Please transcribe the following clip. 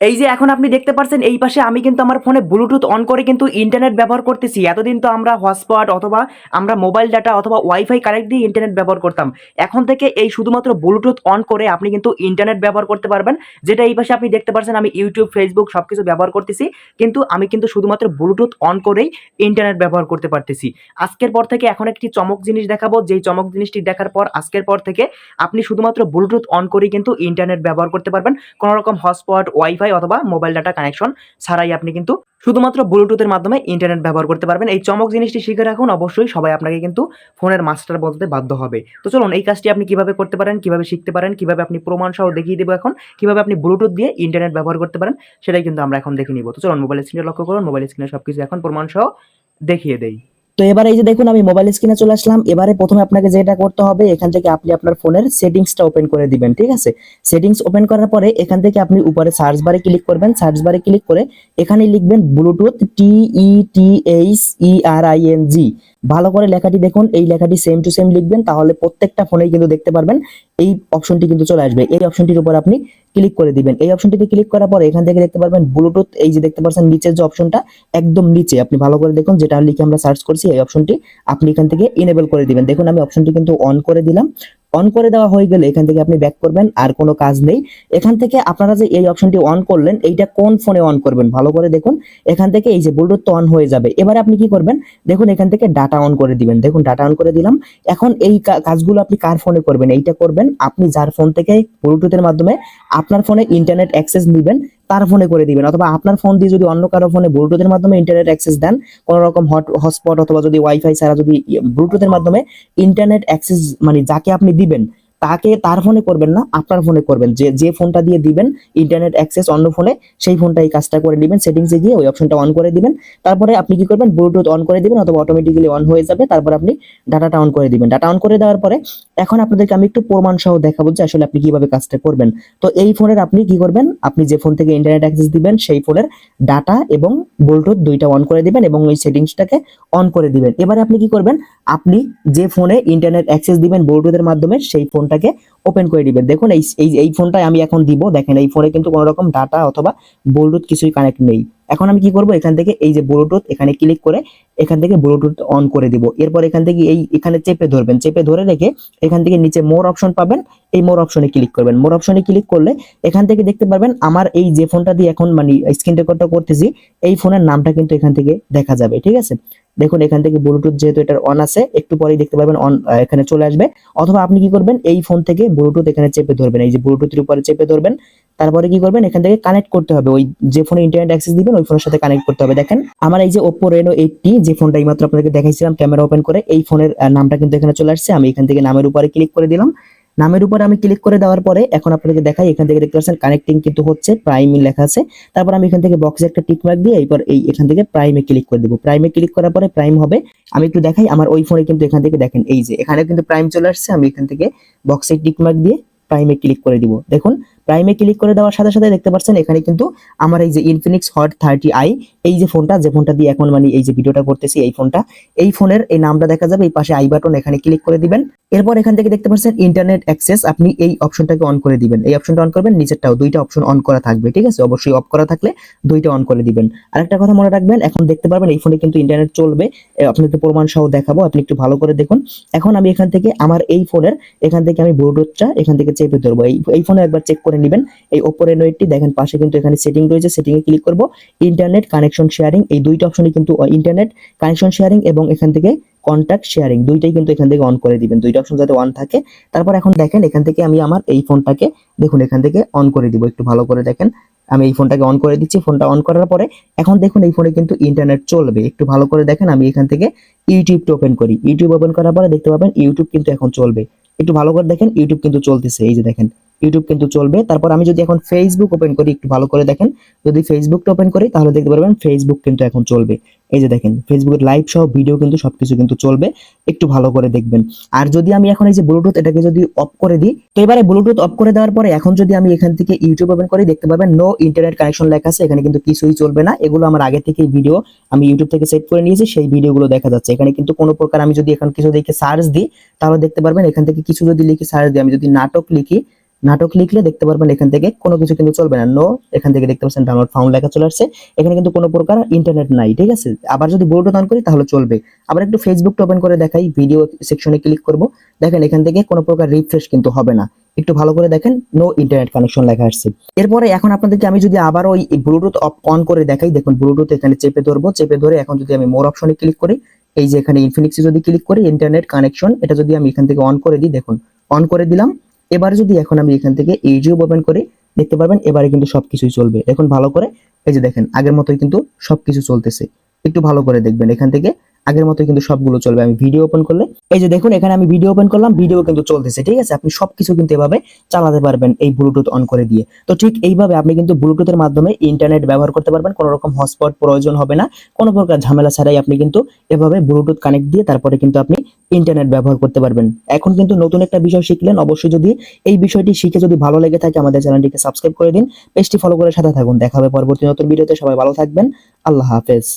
এই যে এখন আপনি দেখতে পাচ্ছেন এই পাশে আমি কিন্তু আমার ফোনে ব্লুটুথ অন করে কিন্তু ইন্টারনেট ব্যবহার করতেছি। এতদিন তো আমরা হটস্পট অথবা আমরা মোবাইল ডাটা অথবা ওয়াইফাই কানেক্ট দিয়ে ইন্টারনেট ব্যবহার করতাম। এখন থেকে এই শুধুমাত্র ব্লুটুথ অন করে আপনি কিন্তু ইন্টারনেট ব্যবহার করতে পারবেন। যেটা এই পাশে আপনি দেখতে পাচ্ছেন আমি ইউটিউব, ফেসবুক সবকিছু ব্যবহার করতেছি। কিন্তু আমি কিন্তু শুধুমাত্র ব্লুটুথ অন করেই ইন্টারনেট ব্যবহার করতে পারতেছি। আজকের পর থেকে এখন একটি চমক জিনিস দেখাবো, যেই চমক জিনিসটি দেখার পর আজকের পর থেকে আপনি শুধুমাত্র ব্লুটুথ অন করেই কিন্তু ইন্টারনেট ব্যবহার করতে পারবেন। কোনো রকম হটস্পট, ওয়াইফাই অথবা মোবাইল ডাটা কানেকশন ছাড়াই আপনি কিন্তু শুধুমাত্র ব্লুটুথের মাধ্যমে ইন্টারনেট ব্যবহার করতে পারবেন। এই চমক জিনিসটি শিখে রাখুন, অবশ্যই সবাই আপনাকে কিন্তু ফোনের মাস্টার বলতে বাধ্য হবে। তো চলুন এই কাজটি আপনি কিভাবে করতে পারেন, কিভাবে শিখতে পারেন, কিভাবে আপনি প্রমাণ সহ দেখিয়ে দেবো এখন, কিভাবে আপনি ব্লুটুথ দিয়ে ইন্টারনেট ব্যবহার করতে পারেন সেটাই কিন্তু আমরা এখন দেখে নিব। তো চলুন মোবাইল স্ক্রিনে লক্ষ্য করুন, মোবাইল স্ক্রিনে সবকিছু এখন প্রমাণ সহ দেখিয়ে দেই। তো এবার এই যে দেখুন আমি মোবাইল স্ক্রিনে চলে আসলাম। এবারে প্রথমে আপনাকে যেটা করতে হবে, এখান থেকে আপনি আপনার ফোনের সেটিংসটা ওপেন করে দিবেন, ঠিক আছে। সেটিংস ওপেন করার পরে এখান থেকে আপনি উপরে সার্চ বারে ক্লিক করবেন। সার্চ বারে ক্লিক করে এখানে লিখবেন ব্লুটুথ, TETHERING। ভালো করে লেখাটি দেখুন, এই লেখাটি সেম টু সেম লিখবেন, তাহলে প্রত্যেকটা ফোনেই কিন্তু দেখতে পারবেন এই অপশনটি কিন্তু চলে আসবে। এই অপশনটির উপর আপনি ক্লিক করে দিবেন। এই অপশনটিতে ক্লিক করার পরে এখান থেকে দেখতে পারবেন ব্লুটুথ, এই যে দেখতে পাচ্ছেন নিচের যে অপশনটা একদম নিচে, আপনি ভালো করে দেখুন, যেটা লিখে আমরা সার্চ করছি এই অপশনটি আপনি এখান থেকে ইনেবল করে দিবেন। দেখুন আমি অপশনটি কিন্তু অন করে দিলাম। অন করে দেওয়া হয়ে গেলে এখান থেকে আপনি ব্যাক করবেন, আর কোনো কাজ নেই। এখান থেকে আপনারা যে এই অপশনটি অন করলেন, এইটা কোন ফোনে অন করবেন ভালো করে দেখুন। এখান থেকে এই যে ব্লুটুথ তো অন হয়ে যাবে। এবারে আপনি কি করবেন, দেখুন এখান থেকে ডাটা অন করে দিবেন। দেখুন ডাটা অন করে দিলাম। এখন এই কাজগুলো আপনি কার ফোনে করবেন, এইটা করবেন আপনি যার ফোন থেকে ব্লুটুথের মাধ্যমে আপনার ফোনে ইন্টারনেট অ্যাক্সেস নেবেন তার ফোনে করে দিবেন। অথবা আপনার ফোন দিয়ে যদি অন্য কারো ফোনে ব্লুটুথের মাধ্যমে ইন্টারনেট অ্যাক্সেস দেন, কোনো রকম হটস্পট অথবা যদি ওয়াইফাই ছাড়া যদি ব্লুটুথের মাধ্যমে ইন্টারনেট অ্যাক্সেস মানে যাকে আপনি দিবেন তাকে তার ফোনে করবেন না, আপনার ফোনে করবেন। যে যে ফোনটা দিয়ে দিবেন ইন্টারনেট অ্যাক্সেস অন্য ফোনে, সেই ফোনটা এই কাজটা করে নেবেন। সেটিংসে গিয়ে ওই অপশনটা অন করে দিবেন। তারপরে আপনি কি করবেন, ব্লুটুথ অন করে দিবেন অথবা অটোমেটিক্যালি অন হয়ে যাবে। তারপর আপনি ডাটাটা অন করে দিবেন। ডাটা অন করে দেওয়ার পরে এখন আপনাদেরকে আমি একটু প্রমাণ সহ দেখাবো যে আসলে আপনি কিভাবে কাজটা করবেন। তো এই ফোনের আপনি কি করবেন, আপনি যে ফোন থেকে ইন্টারনেট অ্যাক্সেস দিবেন সেই ফোনের ডাটা এবং ব্লুটুথ দুইটা অন করে দিবেন এবং ওই সেটিংসটাকে অন করে দিবেন। এবারে আপনি কি করবেন, আপনি যে ফোনে ইন্টারনেট অ্যাক্সেস দিবেন ব্লুটুথের মাধ্যমে সেই ফোনটাকে ওপেন করে দিবেন। দেখুন এই ফোনটাই আমি এখন দিব। দেখেন এই ফোনে কিন্তু কোনো রকম ডাটা অথবা ব্লুটুথ কিছুই কানেক্ট নেই। এখন আমি কি করব, এখান থেকে এই যে ব্লুটুথ এখানে ক্লিক করে এখান থেকে ব্লুটুথ অন করে দিব। এরপর এখান থেকে এখানে চেপে ধরবেন, চেপে ধরে রেখে এখান থেকে নিচে মোর অপশন পাবেন, এই মোর অপশনে ক্লিক করবেন। মোর অপশনে ক্লিক করলে এখান থেকে দেখতে পারবেন আমার এই যে ফোনটা দিয়ে এখন মানে স্ক্রিন রেকর্ডটা করতেছি এই ফোনের নামটা কিন্তু এখান থেকে দেখা যাবে, ঠিক আছে। দেখুন এখান থেকে ব্লুটুথ যেহেতু এটার অন আছে, একটু পরেই দেখতে পারবেন অন এখানে চলে আসবে। অথবা আপনি কি করবেন, এই ফোন থেকে ব্লুটুথ এখানে চেপে ধরবেন, এই যে ব্লুটুথের উপরে চেপে ধরবেন। তারপরে কি করবেন, এখান থেকে কানেক্ট করতে হবে, ওই যে ফোনে ইন্টারনেট অ্যাক্সেস দিবেন ওই ফোনের সাথে কানেক্ট করতে হবে। দেখেন আমার এই যে Oppo Reno 8T যে ফোনটা এইমাত্র আপনাদেরকে দেখাইছিলাম ক্যামেরা ওপেন করে, এই ফোনের নামটা কিন্তু এখানে চলে আসছে। আমি এখান থেকে নামের উপরে ক্লিক করে দিলাম। নামের উপরে আমি ক্লিক করে দেওয়ার পরে এখন আপনাদেরকে দেখাই, এখান থেকে দেখতে পাচ্ছেন কানেক্টিং কিন্তু হচ্ছে, প্রাইম লেখা আছে। তারপর আমি এখান থেকে বক্সে একটা টিক মার্ক দিয়ে এরপর এখান থেকে প্রাইমে ক্লিক করে দেবো। প্রাইমে ক্লিক করার পরে প্রাইম হবে। আমি একটু দেখাই আমার ওই ফোনে কিন্তু এখান থেকে দেখেন এই যে এখানে কিন্তু প্রাইম চলে আসছে। আমি এখান থেকে বক্সে টিক মার্ক দিয়ে প্রাইমে ক্লিক করে দিব। দেখুন প্রাইমে ক্লিক করে দেওয়ার সাথে সাথে দেখতে পাচ্ছেন এখানে কিন্তু আমার এই যে ইনফিনিক্স হট 30i এই যে ফোনটা, যে ফোনটা দিয়ে এখন মানে এই যে ভিডিওটা করতেছি এই ফোনটা, এই ফোনের এই নামটা দেখা যাবে। এই পাশে আই বাটন, এখানে ক্লিক করে দিবেন। এরপর এখান থেকে দেখতে পাচ্ছেন ইন্টারনেট অ্যাক্সেস, আপনি এই অপশনটাকে অন করে দিবেন। এই অপশনটা অন করবেন, নিচেরটাও দুইটা অপশন অন করা থাকবে, ঠিক আছে। অবশ্যই অফ করা থাকলে দুইটা অন করে দিবেন। আরেকটা কথা মনে রাখবেন, এখন দেখতে পারবেন এই ফোনে কিন্তু ইন্টারনেট চলবে। আপনাকে প্রমাণ সহ দেখাবো, আপনি একটু ভালো করে দেখুন। এখন আমি এখান থেকে আমার এই ফোনের এখান থেকে আমি ব্লুটুথটা এখান থেকে চেপে ধরবো। এই ফোনে একবার চেক করে নেবেন। এই Oppo Reno 8T দেখেন পাশে কিন্তু এখানে সেটিং রয়েছে, সেটিং এ ক্লিক করব। ইন্টারনেট কানেকশন শেয়ারিং, এই দুইটা অপশনই কিন্তু ইন্টারনেট কানেকশন শেয়ারিং এবং এখান থেকে কন্টাক্ট শেয়ারিং দুইটাই কিন্তু এখান থেকে অন করে দিবেন, দুইটা অপশন যাতে অন থাকে। তারপর এখন দেখেন এখান থেকে আমি আমার এই ফোনটাকে দেখুন এখান থেকে অন করে দিব। একটু ভালো করে দেখেন, আমি এই ফোনটাকে অন করে দিচ্ছি। ফোনটা অন করার পরে এখন দেখুন এই ফোনে কিন্তু ইন্টারনেট চলবে। একটু ভালো করে দেখেন, আমি এখান থেকে ইউটিউবটা ওপেন করি। ইউটিউব ওপেন করার পরে দেখতে পাবেন ইউটিউব কিন্তু এখন চলবে। একটু ভালো করে দেখেন, ইউটিউব কিন্তু চলতেছে, এই যে দেখেন ইউটিউব কিন্তু চলবে। তারপর আমি যদি এখন ফেসবুক ওপেন করি, একটু ভালো করে দেখেন, যদি ফেসবুকটা ওপেন করি তাহলে দেখতে পারবেন ফেসবুক কিন্তু এখন চলবে। এই যে দেখেন ফেসবুকের লাইভ সহ ভিডিও কিন্তু সবকিছু কিন্তু চলবে, একটু ভালো করে দেখবেন। আর যদি আমি এখন এই যে ব্লুটুথ এটাকে যদি অফ করে দিই, তো এবারে ব্লুটুথ অফ করে দেওয়ার পরে এখন যদি আমি এখান থেকে ইউটিউব ওপেন করি দেখতে পাবেন নো ইন্টারনেট কানেকশন লেখা আছে, এখানে কিন্তু কিছুই চলবে না। এগুলো আমার আগে থেকেই ভিডিও আমি ইউটিউব থেকে সেভ করে নিয়েছি, সেই ভিডিওগুলো দেখা যাচ্ছে। এখানে কিন্তু কোনো প্রকার আমি যদি এখন কিছু দেখে সার্চ দিই তাহলে দেখতে পারবেন এখান থেকে কিছু যদি লিখে সার্চ দিই, আমি যদি নাটক লিখি নাটক লিখলে দেখতে পারবেন এখান থেকে কোনো কিছু কিন্তু চলবে না। নো, এখান থেকে দেখতে পাচ্ছেন ডাউনলোড ফাউন্ড লেখা চলে আসছে। এখানে কিন্তু কোনো প্রকার ইন্টারনেট নাই, ঠিক আছে। আবার যদি ব্লুটুথ অন করি তাহলে চলবে। আবার একটু ফেসবুকটা ওপেন করে দেখাই, ভিডিও সেকশনে ক্লিক করব। দেখেন এখান থেকে কোনো প্রকার রিফ্রেশ কিন্তু হবে না। একটু ভালো করে দেখেন, নো ইন্টারনেট কানেকশন লেখা আসছে। এরপরে এখন আপনাদেরকে আমি যদি আবার ওই ব্লুটুথ অন করে দেখাই, দেখুন ব্লুটুথ এখানে চেপে ধরবো, চেপে ধরে এখন যদি আমি মোর অপশনে ক্লিক করি, এই যে এখানে ইনফিনিক্সে যদি ক্লিক করি ইন্টারনেট কানেকশন, এটা যদি আমি এখান থেকে অন করে দিই, দেখুন অন করে দিলাম। এবার যদি এখন আমি এখান থেকে ইউটিউব ওপেন করি, দেখতে পারবেন এবারে কিন্তু সবকিছুই চলবে। দেখুন ভালো করে, এই যে দেখেন আগের মতোই কিন্তু সবকিছু চলতেছে। একটু ভালো করে দেখবেন, এখান থেকে আগের মতোই কিন্তু সবগুলো চলবে। আমি ভিডিও ওপেন করলে, এই যে দেখুন এখানে আমি ভিডিও ওপেন করলাম, ভিডিও কিন্তু চলতেছে, ঠিক আছে। আপনি সবকিছু কিন্তু এভাবে চালাতে পারবেন এই ব্লুটুথ অন করে দিয়ে। তো ঠিক এইভাবে আপনি কিন্তু ব্লুটুথের মাধ্যমে ইন্টারনেট ব্যবহার করতে পারবেন, কোনো রকম হটস্পট প্রয়োজন হবে না, কোনো প্রকার ঝামেলা ছাড়াই আপনি কিন্তু এভাবে ব্লুটুথ কানেক্ট দিয়ে তারপরে কিন্তু আপনি ইন্টারনেট ব্যবহার করতে পারবেন। এখন কিন্তু নতুন একটা বিষয় শিখলেন। অবশ্যই যদি এই বিষয়টি শিখে যদি ভালো লেগে থাকে আমাদের চ্যানেলটিকে সাবস্ক্রাইব করে দিন, পেজটি ফলো করে সাথে থাকুন। দেখা হবে পরবর্তী নতুন ভিডিওতে। সবাই ভালো থাকবেন। আল্লাহ হাফেজ।